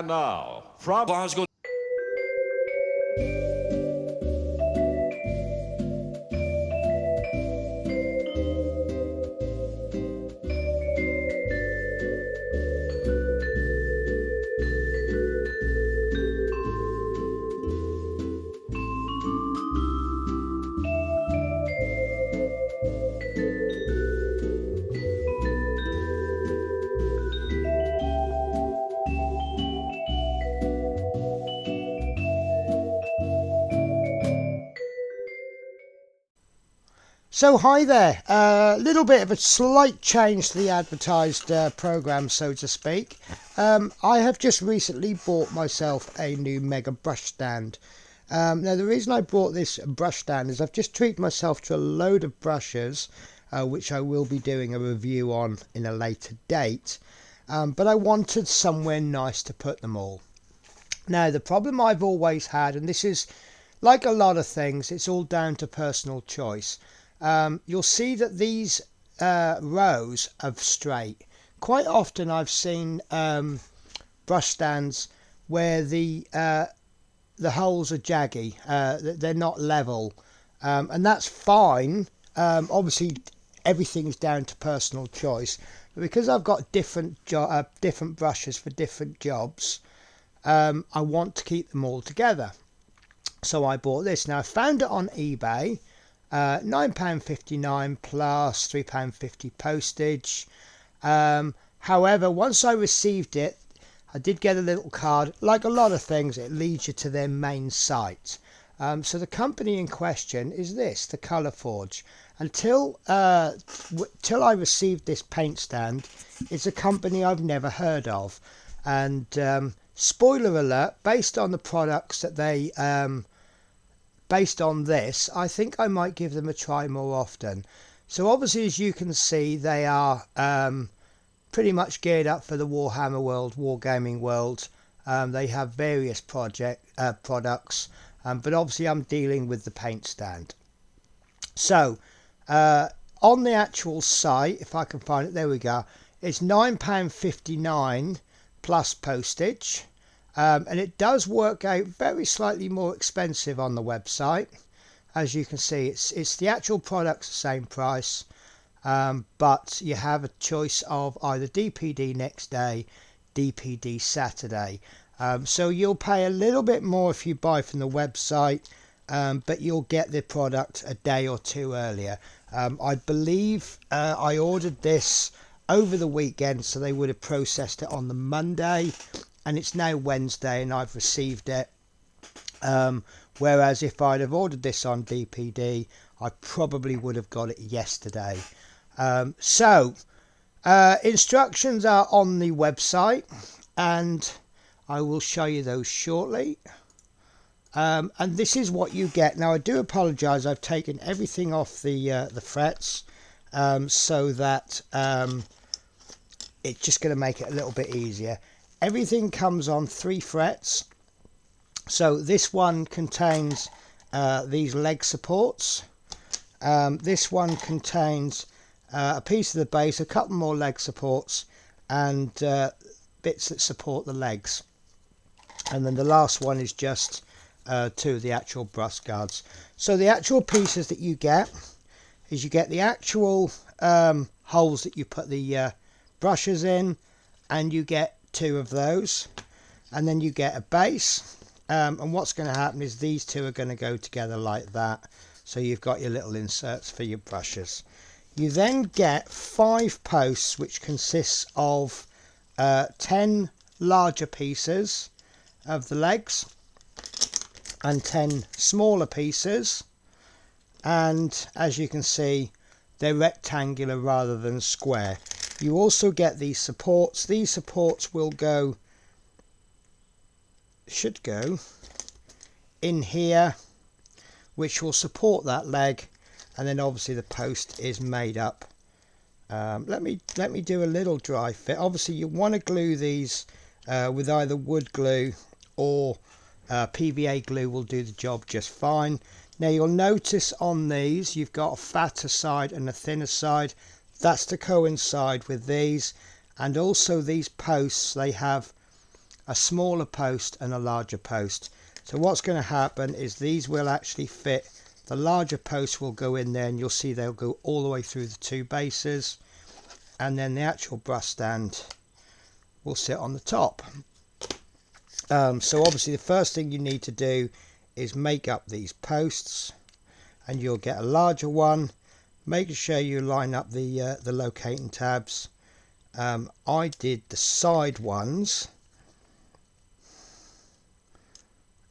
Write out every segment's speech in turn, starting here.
And now, from Glasgow. So hi there, a little bit of a slight change to the advertised program, so to speak. I have just recently bought myself a new mega brush stand. Now the reason I bought this brush stand is I've just treated myself to a load of brushes, which I will be doing a review on in a later date, but I wanted somewhere nice to put them all. Now the problem I've always had, and this is like a lot of things, it's all down to personal choice. You'll see that these rows are straight. Quite often I've seen brush stands where the holes are jaggy, they're not level, and that's fine. Obviously everything's down to personal choice, but because I've got different brushes for different jobs, I want to keep them all together. So I bought this. Now I found it on eBay. £9.59 plus £3.50 postage. However, once I received it, I did get a little card. Like a lot of things, it leads you to their main site. So the company in question is this, the Colour Forge. Till I received this paint stand, it's a company I've never heard of. And spoiler alert, based on the products that they based on this, I think I might give them a try more often. So obviously, as you can see, they are pretty much geared up for the Warhammer world, wargaming world. They have various products, but obviously I'm dealing with the paint stand. So on the actual site, if I can find it, there we go, it's £9.59 plus postage. And it does work out very slightly more expensive on the website. As you can see, it's the actual product's the same price, but you have a choice of either DPD next day, DPD Saturday. So you'll pay a little bit more if you buy from the website, but you'll get the product a day or two earlier. I believe I ordered this over the weekend, so they would have processed it on the Monday. And it's now Wednesday and I've received it. Whereas if I'd have ordered this on DPD, I probably would have got it yesterday. Instructions are on the website and I will show you those shortly. And this is what you get. Now I do apologise, I've taken everything off the frets so that it's just going to make it a little bit easier. Everything comes on 3 frets. So this one contains these leg supports. This one contains a piece of the base, a couple more leg supports, and bits that support the legs. And then the last one is just 2 of the actual brush guards. So the actual pieces that you get is you get the actual holes that you put the brushes in, and you get 2 of those, and then you get a base, and what's going to happen is these 2 are going to go together like that, so you've got your little inserts for your brushes. You then get 5 posts, which consists of 10 larger pieces of the legs and 10 smaller pieces, and as you can see, they're rectangular rather than square. You also get these supports. These supports should go in here, which will support that leg, and then obviously the post is made up. Let me do a little dry fit. Obviously you want to glue these with either wood glue or PVA glue will do the job just fine. Now you'll notice on these you've got a fatter side and a thinner side. That's to coincide with these, and also these posts, they have a smaller post and a larger post. So what's going to happen is these will actually fit. The larger post will go in there, and you'll see they'll go all the way through the two bases, and then the actual brush stand will sit on the top. So obviously the first thing you need to do is make up these posts, and you'll get a larger one. Make sure you line up the locating tabs. I did the side ones,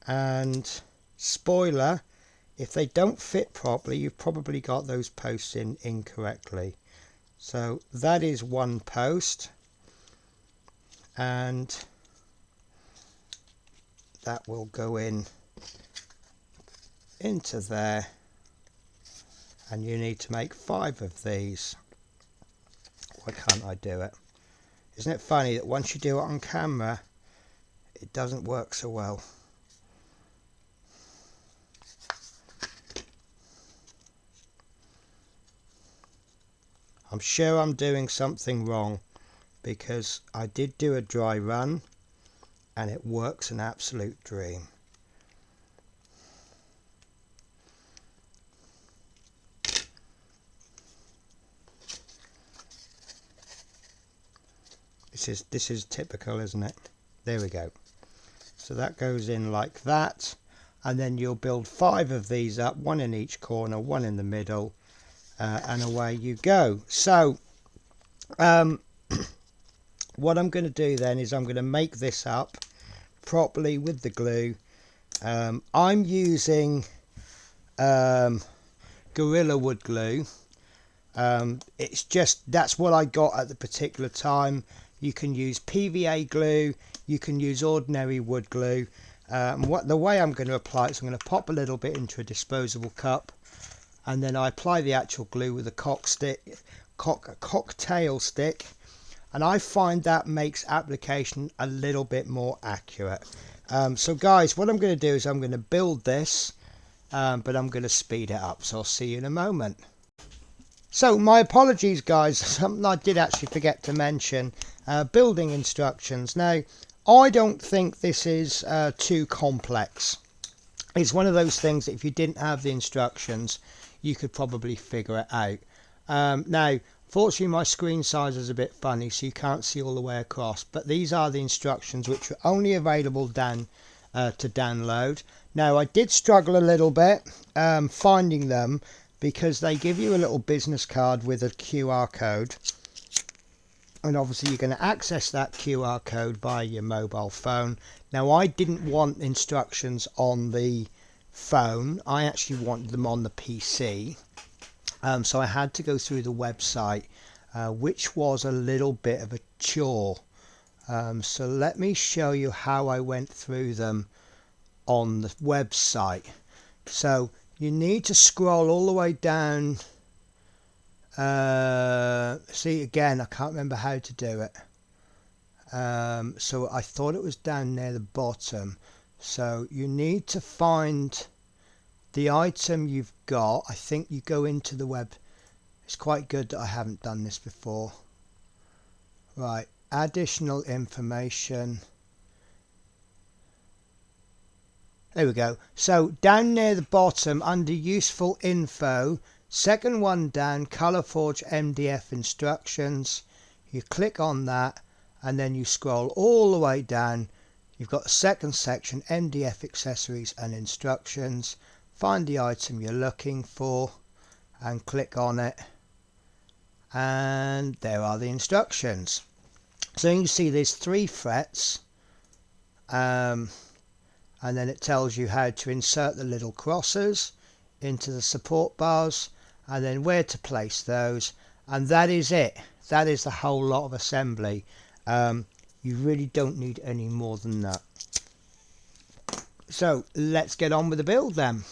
and spoiler, if they don't fit properly, you've probably got those posts in incorrectly. So that is one post, and that will go into there, and you need to make 5 of these. Why can't I do it? Isn't it funny that once you do it on camera, it doesn't work so well? I'm sure I'm doing something wrong, because I did do a dry run and it works an absolute dream. This is typical, isn't it? There we go. So that goes in like that, and then you'll build 5 of these up, 1 in each corner, 1 in the middle, and away you go. So what I'm going to do then is I'm going to make this up properly with the glue. I'm using Gorilla Wood glue. It's just, that's what I got at the particular time. You can use PVA glue, you can use ordinary wood glue. The way I'm going to apply it is I'm going to pop a little bit into a disposable cup, and then I apply the actual glue with a cocktail stick, and I find that makes application a little bit more accurate. So guys, what I'm going to do is I'm going to build this, but I'm going to speed it up, so I'll see you in a moment. So my apologies guys, something I did actually forget to mention, building instructions. Now I don't think this is too complex. It's one of those things that if you didn't have the instructions you could probably figure it out. Now fortunately my screen size is a bit funny, so you can't see all the way across, but these are the instructions which are only available to download. Now I did struggle a little bit finding them, because they give you a little business card with a QR code, and obviously you're going to access that QR code via your mobile phone. Now I didn't want instructions on the phone, I actually wanted them on the PC, so I had to go through the website, which was a little bit of a chore. So let me show you how I went through them on the website. So you need to scroll all the way down. See, again, I can't remember how to do it. So I thought it was down near the bottom. So you need to find the item you've got. I think you go into the web. It's quite good that I haven't done this before. Right, additional information. There we go. So down near the bottom under useful info, second one down, Colourforge MDF instructions. You click on that, and then you scroll all the way down. You've got the second section, MDF accessories and instructions. Find the item you're looking for and click on it, and there are the instructions. So you can see there's 3 frets, and then it tells you how to insert the little crosses into the support bars, and then where to place those, and that is it. That is the whole lot of assembly. You really don't need any more than that. So let's get on with the build then.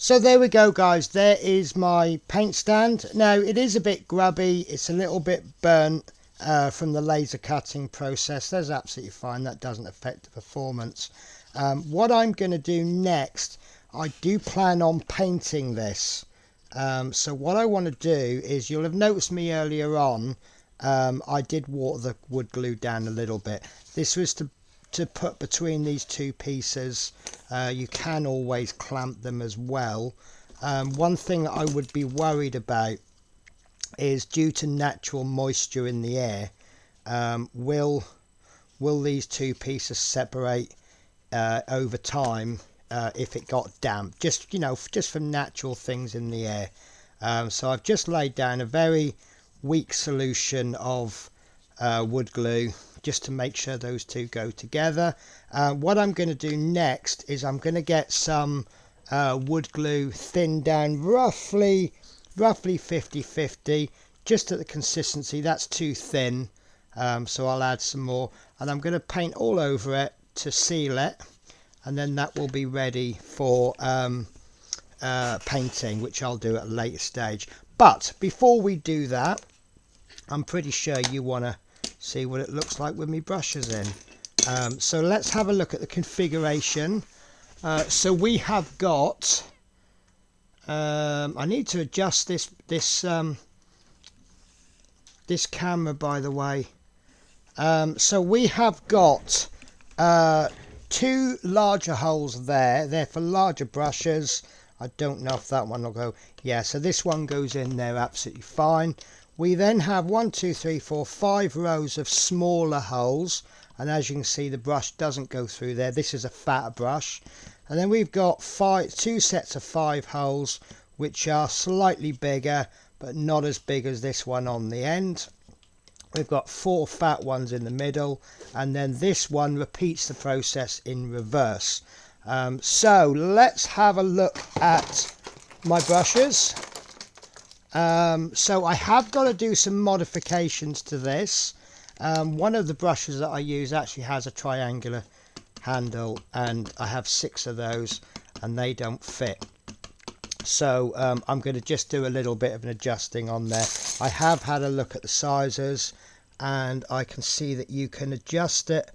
So there we go, guys. There is my paint stand. Now it is a bit grubby, it's a little bit burnt from the laser cutting process. That's absolutely fine, that doesn't affect the performance. What I'm going to do next, I do plan on painting this. So what I want to do is, you'll have noticed me earlier on, I did water the wood glue down a little bit. This was to put between these two pieces. You can always clamp them as well. One thing I would be worried about is, due to natural moisture in the air, will these two pieces separate over time if it got damp, just from natural things in the air. So I've just laid down a very weak solution of wood glue just to make sure those two go together. What I'm going to do next is I'm going to get some wood glue thinned down roughly 50-50, just at the consistency. That's too thin, so I'll add some more, and I'm going to paint all over it to seal it, and then that will be ready for painting, which I'll do at a later stage. But before we do that, I'm pretty sure you want to see what it looks like with me brushes in. So let's have a look at the configuration. So we have got, I need to adjust this camera, by the way. So we have got two larger holes there. They're for larger brushes. I don't know if that one will go. Yeah, so this one goes in there absolutely fine. We then have 1, 2, 3, 4, 5 rows of smaller holes, and as you can see, the brush doesn't go through there. This is a fatter brush. And then we've got two sets of 5 holes, which are slightly bigger but not as big as this one on the end. We've got 4 fat ones in the middle, and then this one repeats the process in reverse. So let's have a look at my brushes. So I have got to do some modifications to this. One of the brushes that I use actually has a triangular handle, and I have 6 of those and they don't fit. So I'm going to just do a little bit of an adjusting on there. I have had a look at the sizes, and I can see that you can adjust it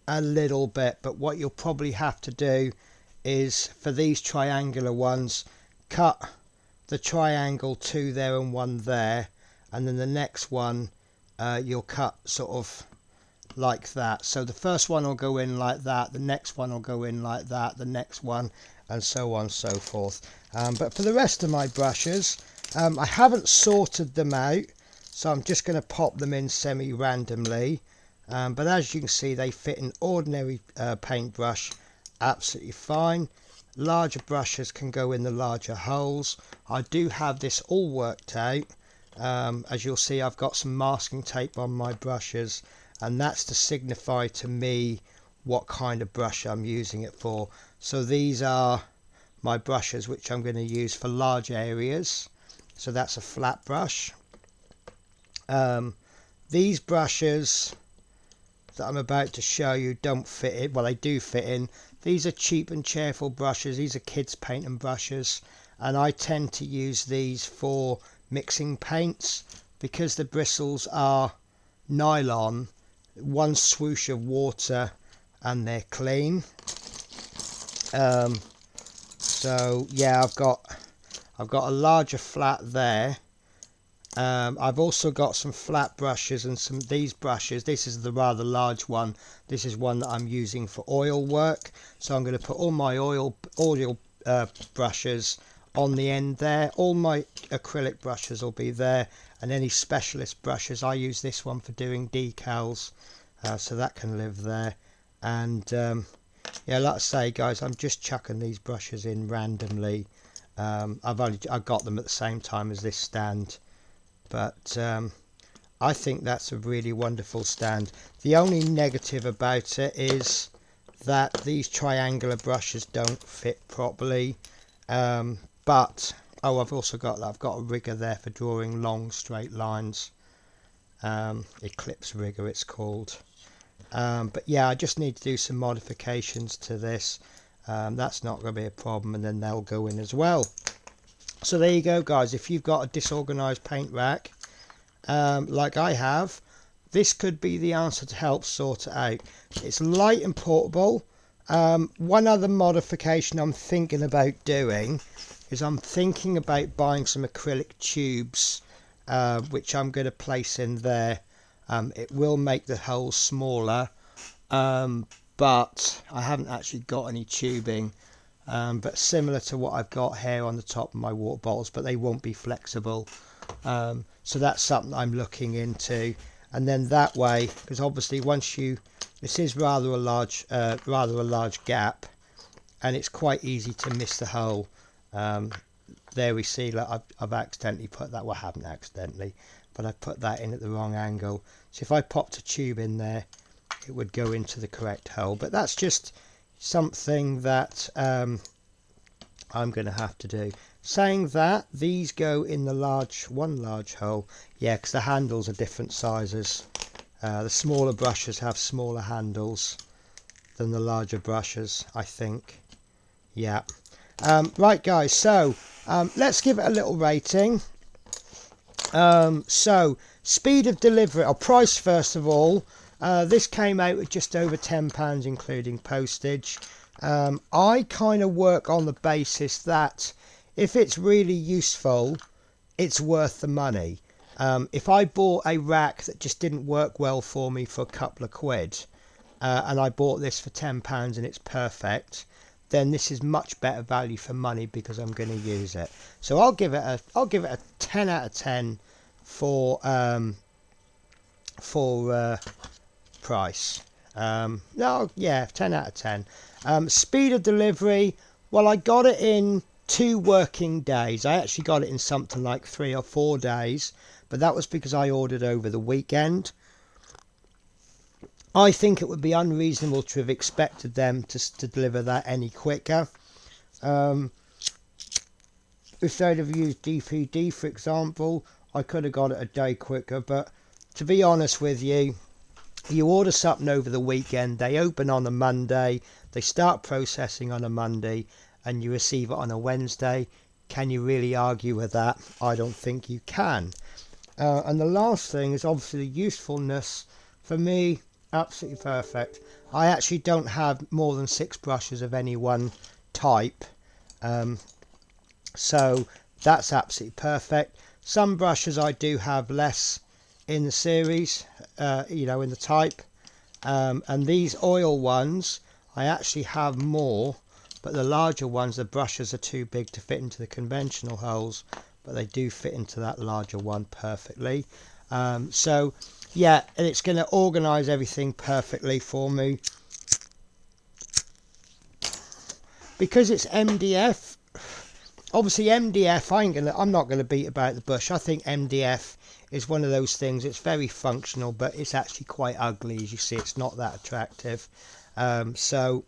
a little bit, but what you'll probably have to do is, for these triangular ones, cut the triangle 2 there and 1 there, and then the next one you'll cut sort of like that. So the first one will go in like that, the next one will go in like that, the next one, and so on and so forth. But for the rest of my brushes, I haven't sorted them out, so I'm just going to pop them in semi-randomly. But as you can see, they fit in ordinary paintbrush absolutely fine. Larger brushes can go in the larger holes. I do have this all worked out. As you'll see, I've got some masking tape on my brushes, and that's to signify to me what kind of brush I'm using it for. So these are my brushes which I'm going to use for large areas. So that's a flat brush. These brushes that I'm about to show you don't fit in. Well, they do fit in. These are cheap and cheerful brushes. These are kids painting brushes, and I tend to use these for mixing paints because the bristles are nylon. One swoosh of water and they're clean. So yeah, I've got a larger flat there. I've also got some flat brushes and these brushes. This is the rather large one. This is one that I'm using for oil work. So I'm going to put all my oil brushes on the end there. All my acrylic brushes will be there, and any specialist brushes, I use this one for doing decals, so that can live there. And yeah, like I say, guys, I'm just chucking these brushes in randomly. I got them at the same time as this stand, but I think that's a really wonderful stand. The only negative about it is that these triangular brushes don't fit properly. But I've also got a rigger there for drawing long straight lines. Eclipse rigger it's called. But yeah, I just need to do some modifications to this. That's not going to be a problem, and then they'll go in as well. So there you go, guys. If you've got a disorganized paint rack like I have, this could be the answer to help sort it out. It's light and portable. One other modification I'm thinking about doing is I'm thinking about buying some acrylic tubes, which I'm going to place in there. It will make the holes smaller, but I haven't actually got any tubing, but similar to what I've got here on the top of my water bottles, but they won't be flexible. So that's something I'm looking into. And then that way, because obviously this is rather a large gap, and it's quite easy to miss the hole. There we see, like I've accidentally put that, well, I haven't accidentally, but I put that in at the wrong angle. So if I popped a tube in there, it would go into the correct hole. But that's just something that I'm going to have to do. Saying that, these go in the one large hole. Yeah, because the handles are different sizes. The smaller brushes have smaller handles than the larger brushes, I think. Yeah. Right, guys, so let's give it a little rating. So speed of delivery, or price first of all. This came out at just over £10 including postage. I kind of work on the basis that if it's really useful, it's worth the money. If I bought a rack that just didn't work well for me for a couple of quid, and I bought this for £10 and it's perfect, then this is much better value for money because I'm going to use it. So I'll give it a 10 out of 10 for price. No, yeah, 10 out of 10. Speed of delivery, well, I got it in 2 working days. I actually got it in something like 3 or 4 days, but that was because I ordered over the weekend. I think it would be unreasonable to have expected them to deliver that any quicker. If they'd have used DPD, for example, I could have got it a day quicker, but to be honest with you, you order something over the weekend, they open on a Monday, they start processing on a Monday, and you receive it on a Wednesday. Can you really argue with that? I don't think you can. And the last thing is obviously the usefulness. For me, absolutely perfect. I actually don't have more than 6 brushes of any one type, so that's absolutely perfect. Some brushes I do have less in the series, in the type, and these oil ones I actually have more, but the larger ones, the brushes are too big to fit into the conventional holes, but they do fit into that larger one perfectly. So yeah, and it's going to organize everything perfectly for me because it's MDF. Obviously MDF, I'm not going to beat about the bush. I think MDF is one of those things, it's very functional, but it's actually quite ugly. As you see, it's not that attractive. So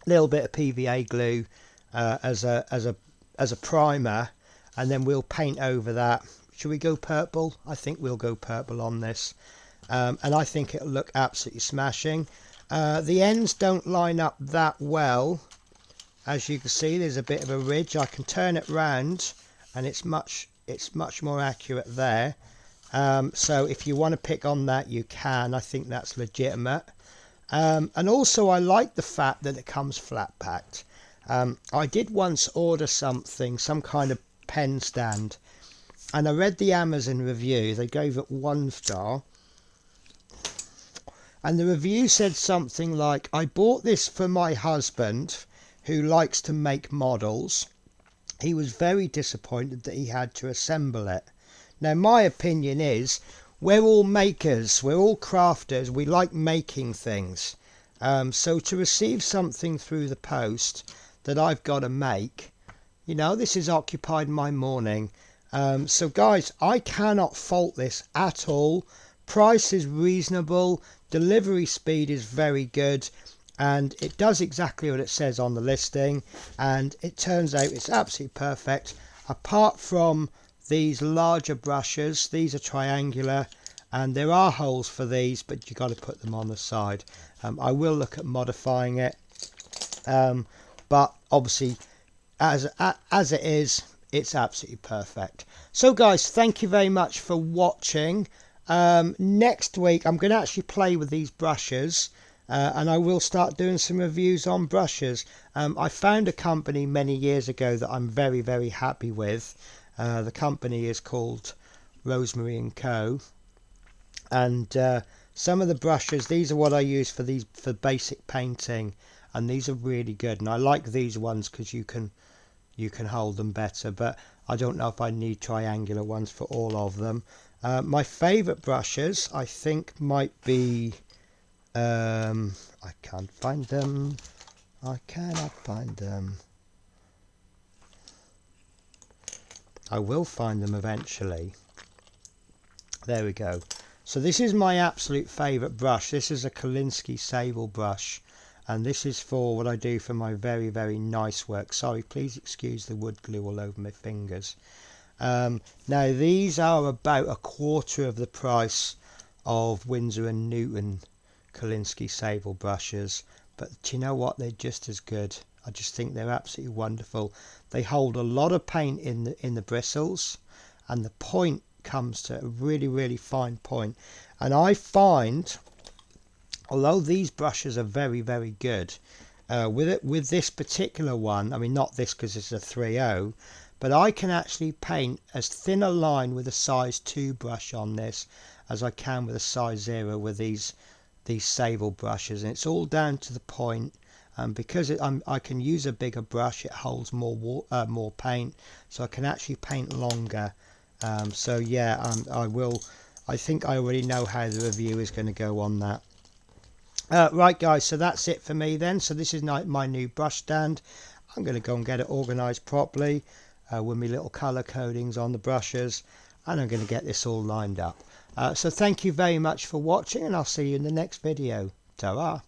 a little bit of PVA glue as a primer, and then we'll paint over that. Should we go purple? I think we'll go purple on this, and I think it'll look absolutely smashing. The ends don't line up that well. As you can see, there's a bit of a ridge. I can turn it round and it's much more accurate there. So if you want to pick on that, you can. I think that's legitimate. And also I like the fact that it comes flat packed. I did once order some kind of pen stand, and I read the Amazon review. They gave it 1 star, and the review said something like, I bought this for my husband who likes to make models. He was very disappointed that he had to assemble it. Now my opinion is, we're all makers, we're all crafters, we like making things. So to receive something through the post that I've got to make, this has occupied my morning. So guys, I cannot fault this at all. Price is reasonable, delivery speed is very good, and it does exactly what it says on the listing, and it turns out it's absolutely perfect. Apart from these larger brushes, these are triangular, and there are holes for these, but you've got to put them on the side. I will look at modifying it, but obviously as it is, it's absolutely perfect. So guys, thank you very much for watching. Next week I'm going to actually play with these brushes, and I will start doing some reviews on brushes. I found a company many years ago that I'm very happy with. The company is called Rosemary & Co. And some of the brushes, these are what I use for basic painting, and these are really good. And I like these ones because you can hold them better, but I don't know if I need triangular ones for all of them. My favorite brushes, I think, might be I can't find them. I cannot find them. I will find them eventually. There we go. So this is my absolute favorite brush. This is a Kolinsky Sable brush, and this is for what I do for my very nice work. Sorry, please excuse the wood glue all over my fingers. Now these are about a quarter of the price of Winsor & Newton Kolinsky Sable brushes, but do you know what, they're just as good. I just think they're absolutely wonderful. They hold a lot of paint in the bristles, and the point comes to a really fine point. And I find, although these brushes are very good, with this particular one, I mean not this because it's a 3.0, but I can actually paint as thin a line with a size 2 brush on this as I can with a size 0 with these Sable brushes, and it's all down to the point. Because I can use a bigger brush, it holds more paint, so I can actually paint longer. So yeah, I think I already know how the review is going to go on that. Right guys, so that's it for me then. So this is my new brush stand. I'm going to go and get it organized properly with my little color codings on the brushes, and I'm going to get this all lined up. So thank you very much for watching, and I'll see you in the next video. Ta-ra.